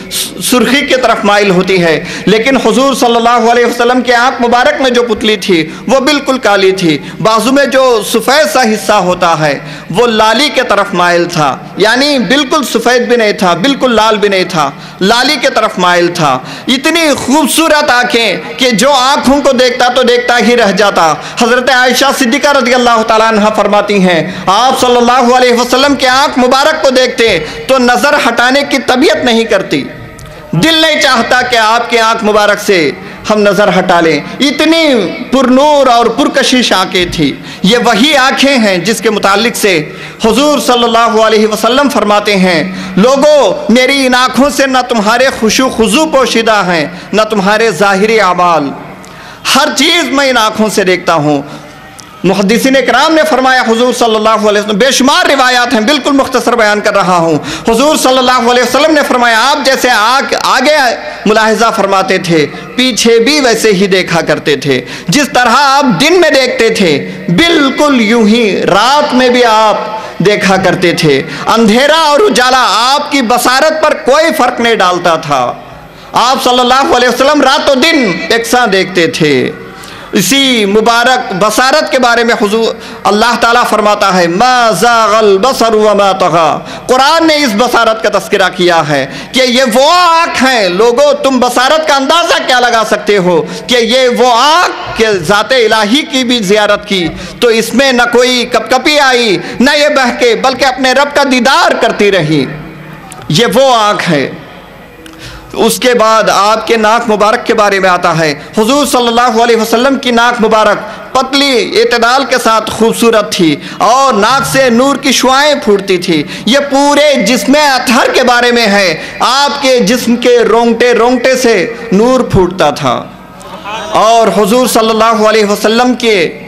سرخی کی طرف مائل ہوتی ہے, لیکن حضور صلی اللہ علیہ وسلم کے آنکھ مبارک میں جو پتلی تھی وہ بالکل کالی تھی. بازو میں جو سفید سا حصہ ہوتا ہے وہ لالی کے طرف مائل تھا, یعنی بالکل سفید بھی نہیں تھا, بالکل لال بھی نہیں تھا, لالی کے طرف مائل تھا. اتنی خوبصورت آنکھیں کہ جو آنکھوں کو دیکھتا تو دیکھتا ہی رہ جاتا. حضرت عائشہ صدیقہ رضی اللہ تعالیٰ عنہ فرماتی ہیں آپ صلی اللہ علیہ وسلم کے آنکھ مبارک کو دیکھتے تو نظر ہٹانے کی طبیعت نہیں کرتی, دل نہیں چاہتا کہ آپ کے آنکھ مبارک سے ہم نظر ہٹا لیں. اتنی پرنور اور پرکشش آنکھیں تھی. یہ وہی آنکھیں ہیں جس کے متعلق سے حضور صلی اللہ علیہ وسلم فرماتے ہیں لوگو میری ان آنکھوں سے نہ تمہارے خشوع خضوع پوشیدہ ہیں نہ تمہارے ظاہری اعمال, ہر چیز میں ان آنکھوں سے دیکھتا ہوں. محدثین اکرام نے فرمایا حضور صلی اللہ علیہ وسلم, بے شمار روایات ہیں, بالکل مختصر بیان کر رہا ہوں. حضور صلی اللہ علیہ وسلم نے فرمایا آپ جیسے آگے ملاحظہ فرماتے تھے پیچھے بھی ویسے ہی دیکھا کرتے تھے. جس طرح آپ دن میں دیکھتے تھے بالکل یوں ہی رات میں بھی آپ دیکھا کرتے تھے. اندھیرا اور اجالا آپ کی بصارت پر کوئی فرق نہیں ڈالتا تھا. آپ صلی اللہ علیہ وسلم رات و دن یکساں دیکھتے تھے. اسی مبارک بصارت کے بارے میں حضور اللہ تعالیٰ فرماتا ہے ما زاغ البصر وما طغى. قرآن نے اس بصارت کا تذکرہ کیا ہے کہ یہ وہ آنکھ ہیں. لوگوں تم بصارت کا اندازہ کیا لگا سکتے ہو کہ یہ وہ آنکھ کہ ذات الہی کی بھی زیارت کی تو اس میں نہ کوئی کپ کپی آئی نہ یہ بہکے بلکہ اپنے رب کا دیدار کرتی رہی. یہ وہ آنکھ ہے. اس کے بعد آپ کے ناک مبارک کے بارے میں آتا ہے. حضور صلی اللہ علیہ وسلم کی ناک مبارک پتلی اعتدال کے ساتھ خوبصورت تھی اور ناک سے نور کی شعائیں پھوٹتی تھی. یہ پورے جسم اطہر کے بارے میں ہے. آپ کے جسم کے رونگٹے سے نور پھوٹتا تھا. اور حضور صلی اللہ علیہ وسلم کے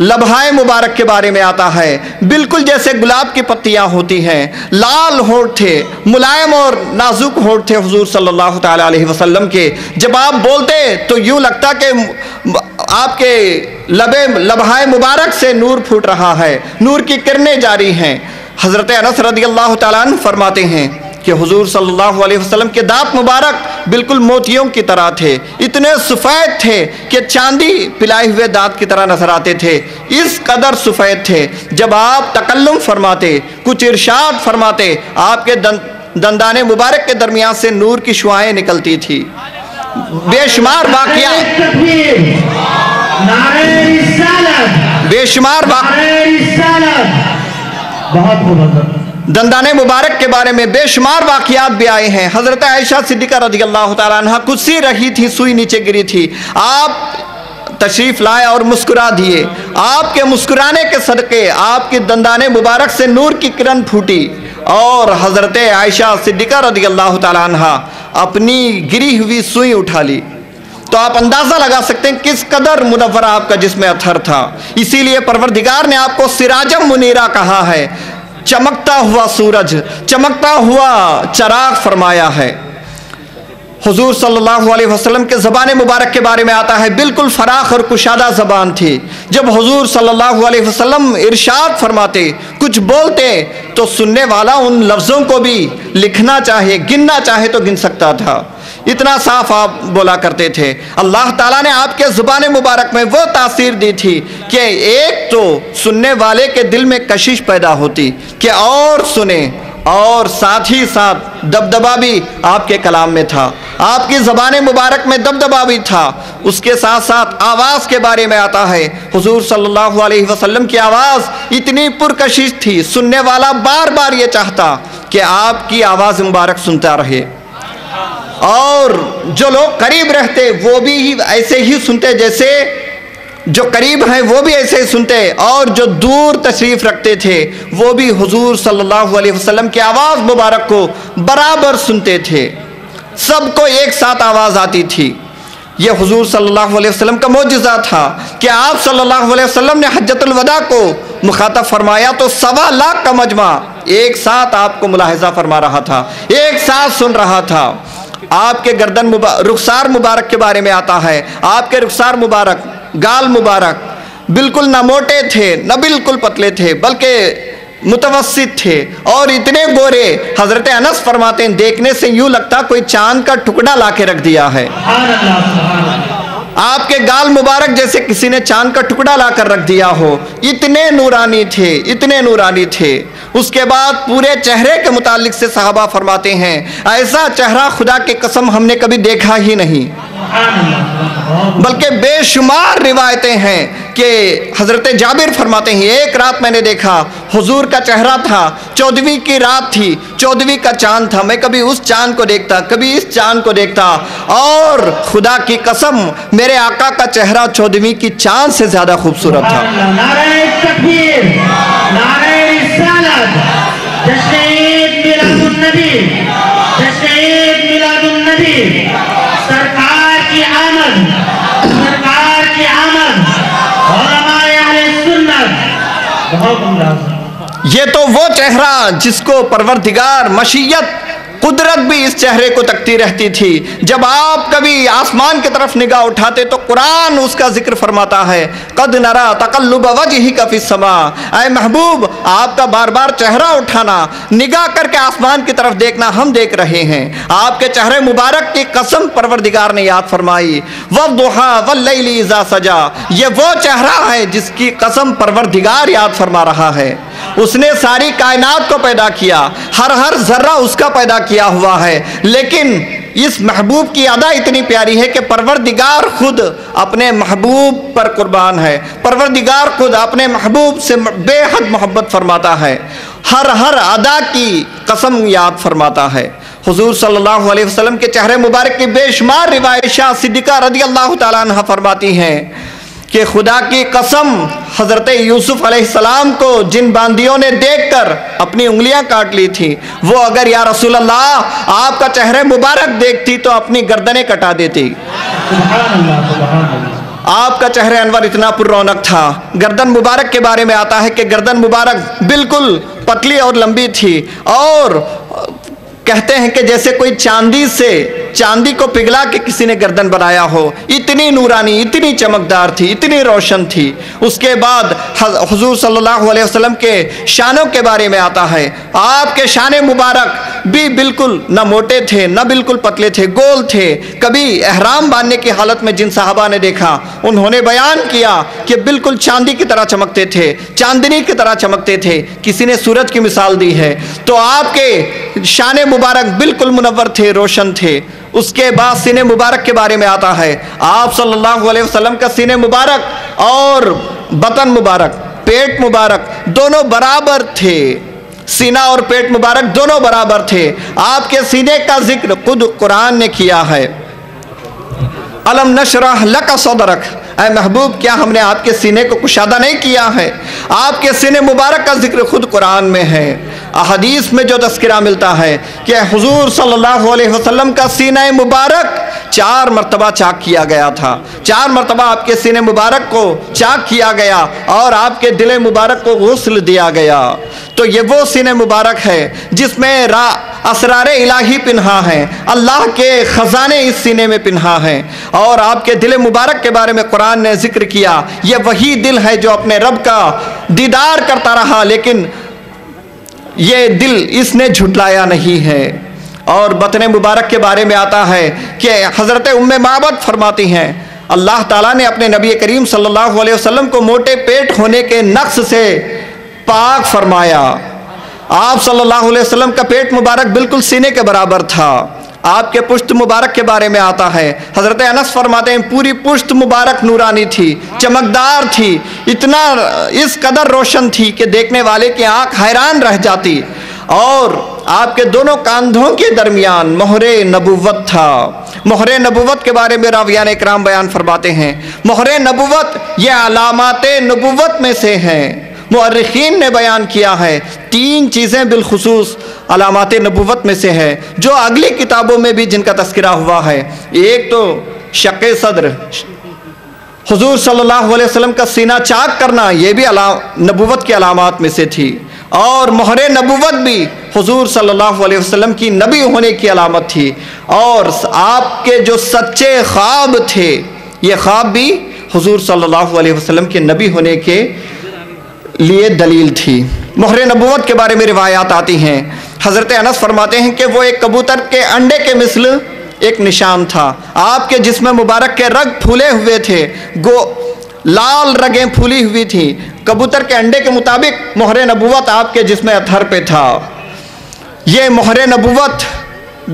لبہائے مبارک کے بارے میں آتا ہے بالکل جیسے گلاب کی پتیاں ہوتی ہیں. لال ہونٹ تھے, ملائم اور نازک ہونٹ تھے حضور صلی اللہ تعالی علیہ وسلم کے. جب آپ بولتے تو یوں لگتا کہ آپ کے لبہائے مبارک سے نور پھوٹ رہا ہے, نور کی کرنیں جاری ہیں. حضرت انس رضی اللہ تعالیٰ عنہ فرماتے ہیں کہ حضور صلی اللہ علیہ وسلم کے دانت مبارک بالکل موتیوں کی طرح تھے. اتنے سفید تھے کہ چاندی پلائے ہوئے دانت کی طرح نظر آتے تھے. اس قدر سفید تھے. جب آپ تکلم فرماتے, کچھ ارشاد فرماتے, آپ کے دندان مبارک کے درمیان سے نور کی شعائیں نکلتی تھی. بے شمار واقعات, بے شمار دندان مبارک کے بارے میں بے شمار واقعات بھی آئے ہیں. حضرت عائشہ صدیقہ رضی اللہ تعالیٰ عنہ کچھ سی رہی تھی, سوئی نیچے گری تھی. آپ تشریف لائے اور مسکرا دیے. آپ کے مسکرانے کے صدقے آپ کی دندان مبارک سے نور کی کرن پھوٹی اور حضرت عائشہ صدیقہ رضی اللہ تعالیٰ عنہ اپنی گری ہوئی سوئی اٹھا لی. تو آپ اندازہ لگا سکتے ہیں کس قدر منور آپ کا جسم اطہر تھا. اسی لیے پروردگار نے آپ کو سراجم منیرہ کہا ہے, چمکتا ہوا سورج, چمکتا ہوا چراغ فرمایا ہے. حضور صلی اللہ علیہ وسلم کے زبان مبارک کے بارے میں آتا ہے بالکل فراخ اور کشادہ زبان تھی. جب حضور صلی اللہ علیہ وسلم ارشاد فرماتے, کچھ بولتے تو سننے والا ان لفظوں کو بھی لکھنا چاہے, گننا چاہے تو گن سکتا تھا. اتنا صاف آپ بولا کرتے تھے. اللہ تعالیٰ نے آپ کے زبان مبارک میں وہ تاثیر دی تھی کہ ایک تو سننے والے کے دل میں کشش پیدا ہوتی کہ اور سنے, اور ساتھ ہی ساتھ دبدبا بھی آپ کے کلام میں تھا. آپ کی زبان مبارک میں دبدبا بھی تھا. اس کے ساتھ ساتھ آواز کے بارے میں آتا ہے حضور صلی اللہ علیہ وسلم کی آواز اتنی پرکشش تھی, سننے والا بار بار یہ چاہتا کہ آپ کی آواز مبارک سنتا رہے. اور جو لوگ قریب رہتے وہ بھی ایسے ہی سنتے, جیسے جو قریب ہیں وہ بھی ایسے ہی سنتے, اور جو دور تشریف رکھتے تھے وہ بھی حضور صلی اللہ علیہ وسلم کی آواز مبارک کو برابر سنتے تھے. سب کو ایک ساتھ آواز آتی تھی. یہ حضور صلی اللہ علیہ وسلم کا معجزہ تھا کہ آپ صلی اللہ علیہ وسلم نے حجۃ الوداع کو مخاطب فرمایا تو 1.25 لاکھ کا مجمع ایک ساتھ آپ کو ملاحظہ فرما رہا تھا, ایک ساتھ سن رہا تھا. آپ کے گردن رخسار مبارک کے بارے میں آتا ہے, آپ کے رخسار مبارک, گال مبارک بالکل نہ موٹے تھے نہ بالکل پتلے تھے بلکہ متوسط تھے اور اتنے گورے. حضرت انس فرماتے ہیں دیکھنے سے یوں لگتا کوئی چاند کا ٹکڑا لا کے رکھ دیا ہے. آپ کے گال مبارک جیسے کسی نے چاند کا ٹکڑا لا کر رکھ دیا ہو. اتنے نورانی تھے, اتنے نورانی تھے. اس کے بعد پورے چہرے کے متعلق سے صحابہ فرماتے ہیں ایسا چہرہ خدا کی قسم ہم نے کبھی دیکھا ہی نہیں. بلکہ بے شمار روایتیں ہیں کہ حضرت جابر فرماتے ہیں ایک رات میں نے دیکھا حضور کا چہرہ تھا, 14ویں کی رات تھی, 14ویں کا چاند تھا. میں کبھی اس چاند کو دیکھتا, کبھی اس چاند کو دیکھتا, اور خدا کی قسم میرے آقا کا چہرہ 14ویں کی چاند سے زیادہ خوبصورت تھا. نعرہ تکبیر, نعرہ رسالت, جشن عید میلاد النبی, جشن عید میلاد النبی, سرکار کی آمد, سرکار کی آمد, علماء اہل سنت. یہ تو وہ چہرہ جس کو پروردگار مشیت قدرت بھی اس چہرے کو تکتی رہتی تھی۔ جب آپ کبھی آسمان کی طرف نگاہ اٹھاتے تو قرآن اس کا ذکر فرماتا ہے، قد نرى تقلب وجهك في السماء، اے محبوب آپ کا بار بار چہرہ اٹھانا، نگاہ کر کے آسمان کی طرف دیکھنا ہم دیکھ رہے ہیں۔ آپ کے چہرے مبارک کی قسم پروردگار نے یاد فرمائی، والضحى واللیل اذا سجا، یہ وہ چہرہ ہے جس کی قسم پروردگار یاد فرما رہا ہے۔ اس نے ساری کائنات کو پیدا کیا، ہر ذرہ اس کا پیدا کیا ہوا ہے، لیکن اس محبوب کی ادا اتنی پیاری ہے کہ پروردگار خود اپنے محبوب پر قربان ہے، پروردگار خود اپنے محبوب سے بے حد محبت فرماتا ہے، ہر ادا کی قسم یاد فرماتا ہے۔ حضور صلی اللہ علیہ وسلم کے چہرے مبارک کی بے شمار روایت شاہ صدیقہ رضی اللہ تعالیٰ عنہ فرماتی ہیں کہ خدا کی قسم حضرت یوسف علیہ السلام کو جن باندیوں نے دیکھ کر اپنی انگلیاں کاٹ لی تھی، وہ اگر یا رسول اللہ آپ کا چہرے مبارک دیکھتی تو اپنی گردنیں کٹا دیتی۔ سبحان اللہ، سبحان اللہ۔ آپ کا چہرے انور اتنا پر رونق تھا۔ گردن مبارک کے بارے میں آتا ہے کہ گردن مبارک بالکل پتلی اور لمبی تھی، اور کہتے ہیں کہ جیسے کوئی چاندی کو پگھلا کے کسی نے گردن بنایا ہو، اتنی نورانی، اتنی چمکدار تھی، اتنی روشن تھی۔ اس کے بعد حضور صلی اللہ علیہ وسلم کے شانوں کے بارے میں آتا ہے، آپ کے شان مبارک بھی بالکل نہ موٹے تھے نہ بالکل پتلے تھے، گول تھے۔ کبھی احرام باندھنے کی حالت میں جن صحابہ نے دیکھا، انہوں نے بیان کیا کہ بالکل چاندی کی طرح چمکتے تھے، چاندنی کی طرح چمکتے تھے، کسی نے سورج کی مثال دی ہے۔ تو آپ کے شان مبارک بالکل منور تھے، روشن تھے۔ اس کے بعد سینے مبارک کے بارے میں آتا ہے، آپ صلی اللہ علیہ وسلم کا سینے مبارک اور بطن مبارک، پیٹ مبارک دونوں برابر تھے، سینہ اور پیٹ مبارک دونوں برابر تھے۔ آپ کے سینے کا ذکر خود قرآن نے کیا ہے، الم نشرح لک صدرک، اے محبوب کیا ہم نے آپ کے سینے کو کشادہ نہیں کیا ہے؟ آپ کے سینے مبارک کا ذکر خود قرآن میں ہے۔ احادیث میں جو تذکرہ ملتا ہے کہ حضور صلی اللہ علیہ وسلم کا سینہ مبارک 4 مرتبہ چاک کیا گیا تھا، 4 مرتبہ آپ کے سینے مبارک کو چاک کیا گیا اور آپ کے دل مبارک کو غسل دیا گیا۔ تو یہ وہ سینے مبارک ہے جس میں اسرار الہی پنہا ہیں، اللہ کے خزانے اس سینے میں پنہا ہیں۔ اور آپ کے دل مبارک کے بارے میں قرآن نے ذکر کیا، یہ وہی دل ہے جو اپنے رب کا دیدار کرتا رہا، لیکن یہ دل اس نے جھٹلایا نہیں ہے۔ اور بطن مبارک کے بارے میں آتا ہے کہ حضرت ام معبد فرماتی ہیں، اللہ تعالیٰ نے اپنے نبی کریم صلی اللہ علیہ وسلم کو موٹے پیٹ ہونے کے نقص سے پاک فرمایا۔ آپ صلی اللہ علیہ وسلم کا پیٹ مبارک بالکل سینے کے برابر تھا۔ آپ کے پشت مبارک کے بارے میں آتا ہے، حضرت انس فرماتے ہیں پوری پشت مبارک نورانی تھی، چمکدار تھی، اتنا اس قدر روشن تھی کہ دیکھنے والے کی آنکھ حیران رہ جاتی۔ اور آپ کے دونوں کاندھوں کے درمیان مہر نبوت تھا۔ مہر نبوت کے بارے میں راویان اکرام بیان فرماتے ہیں، مہر نبوت یہ علامات نبوت میں سے ہیں۔ مؤرخین نے بیان کیا ہے 3 چیزیں بالخصوص علامات نبوت میں سے ہے، جو اگلی کتابوں میں بھی جن کا تذکرہ ہوا ہے۔ ایک تو شق صدر، حضور صلی اللہ علیہ وسلم کا سینہ چاک کرنا، یہ بھی نبوت کی علامات میں سے تھی۔ اور مہر نبوت بھی حضور صلی اللہ علیہ وسلم کی نبی ہونے کی علامت تھی۔ اور آپ کے جو سچے خواب تھے، یہ خواب بھی حضور صلی اللہ علیہ وسلم کے نبی ہونے کے لیے دلیل تھی۔ مہر نبوت کے بارے میں روایات آتی ہیں، حضرت انس فرماتے ہیں کہ وہ ایک کبوتر کے انڈے کے مثل ایک نشان تھا۔ آپ کے جسم مبارک کے رگ پھولے ہوئے تھے، لال رگیں پھولی ہوئی تھی۔ کبوتر کے انڈے کے مطابق مہر نبوت آپ کے جسم اطہر پہ تھا۔ یہ مہر نبوت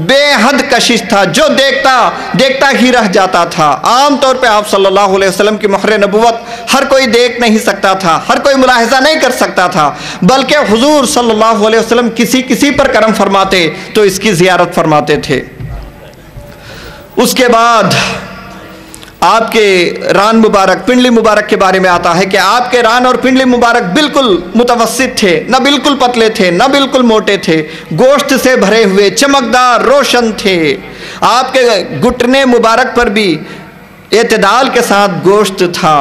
بے حد کشش تھا، جو دیکھتا ہی رہ جاتا تھا۔ عام طور پہ آپ صلی اللہ علیہ وسلم کی مہر نبوت ہر کوئی دیکھ نہیں سکتا تھا، ہر کوئی ملاحظہ نہیں کر سکتا تھا، بلکہ حضور صلی اللہ علیہ وسلم کسی پر کرم فرماتے تو اس کی زیارت فرماتے تھے۔ اس کے بعد آپ کے ران مبارک، پنڈلی مبارک کے بارے میں آتا ہے کہ آپ کے ران اور پنڈلی مبارک بالکل متوسط تھے، نہ بالکل پتلے تھے نہ بالکل موٹے تھے، گوشت سے بھرے ہوئے چمکدار روشن تھے۔ آپ کے گھٹنے مبارک پر بھی اعتدال کے ساتھ گوشت تھا۔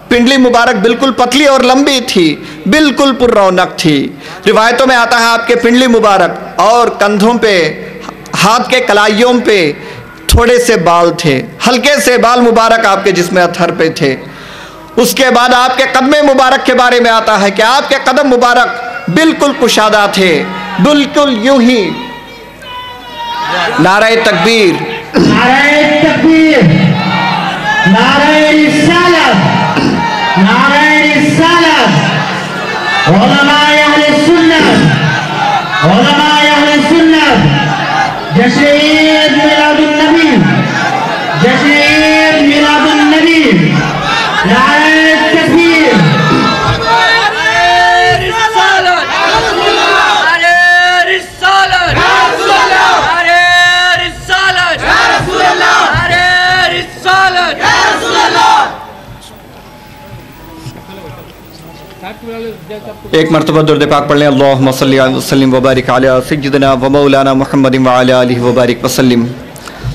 پنڈلی مبارک بالکل پتلی اور لمبی تھی، بالکل پر رونق تھی۔ روایتوں میں آتا ہے آپ کے پنڈلی مبارک اور کندھوں پہ ہاتھ کے کلائیوں پہ تھوڑے سے بال تھے، ہلکے سے بال مبارک آپ کے جسم اطہر پہ تھے۔ اس کے بعد آپ کے قدم مبارک کے بارے میں آتا ہے کہ آپ کے قدم مبارک بالکل کشادہ تھے، بالکل یوں ہی۔ نعرہ تکبیر، نعرہ تکبیر، نعرہ رسالت، نعرہ رسالت۔ علماء اہل سنت، علماء اہل سنت، جشن عید میلاد النبی، جشن عید میلاد النبی، نعرہ تکبیر۔ ایک مرتبہ درود پاک پڑھ لیں۔ اللہم صلی وسلم وبارک علی سیدنا و مولانا محمد وعلی آلہ وبارک وسلم۔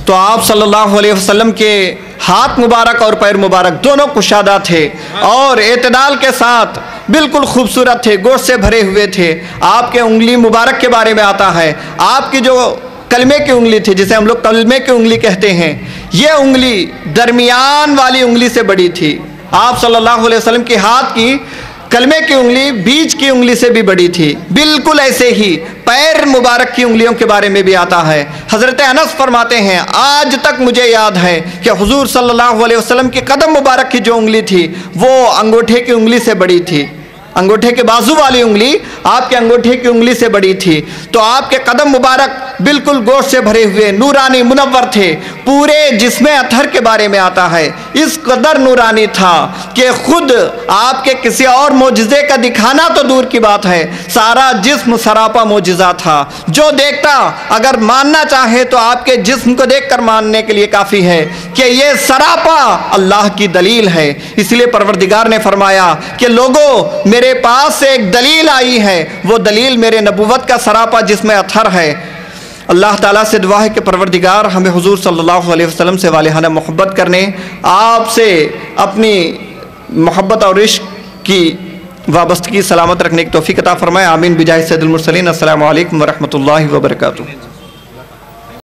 تو آپ صلی اللہ علیہ وسلم کے ہاتھ مبارک اور پیر مبارک دونوں کشادہ تھے اور اعتدال کے ساتھ بالکل خوبصورت تھے، گوشت سے بھرے ہوئے تھے۔ آپ کے انگلی مبارک کے بارے میں آتا ہے، آپ کی جو کلمے کی انگلی تھی، جسے ہم لوگ کلمے کی انگلی کہتے ہیں، یہ انگلی درمیان والی انگلی سے بڑی تھی۔ آپ صلی اللہ علیہ وسلم کے ہاتھ کی کلمے کی انگلی بیچ کی انگلی سے بھی بڑی تھی۔ بالکل ایسے ہی پیر مبارک کی انگلیوں کے بارے میں بھی آتا ہے۔ حضرت انس فرماتے ہیں آج تک مجھے یاد ہے کہ حضور صلی اللہ علیہ وسلم کی قدم مبارک کی جو انگلی تھی وہ انگوٹھے کی انگلی سے بڑی تھی، انگوٹھے کے بازو والی انگلی آپ کے انگوٹھے کی انگلی سے بڑی تھی۔ تو آپ کے قدم مبارک بالکل گوشت سے بھرے ہوئے نورانی منور تھے۔ پورے جسم اطہر کے بارے میں آتا ہے اس قدر نورانی تھا کہ خود آپ کے کسی اور معجزے کا دکھانا تو دور کی بات ہے، سارا جسم سراپا معجزہ تھا۔ جو دیکھتا اگر ماننا چاہے تو آپ کے جسم کو دیکھ کر ماننے کے لیے کافی ہے کہ یہ سراپا اللہ کی دلیل ہے۔ اس لیے پروردگار نے فرمایا کہ لوگوں میرے پاس سے ایک دلیل آئی ہے، وہ دلیل میرے نبوت کا سراپا جسم اطہر ہے۔ اللہ تعالیٰ سے دعا ہے کہ پروردگار ہمیں حضور صلی اللہ علیہ وسلم سے والہانہ محبت کرنے، آپ سے اپنی محبت اور عشق کی وابستگی سلامت رکھنے کی توفیق عطا فرمائے۔ آمین بجاہ سید المرسلین۔ السلام علیکم ورحمۃ اللہ وبرکاتہ۔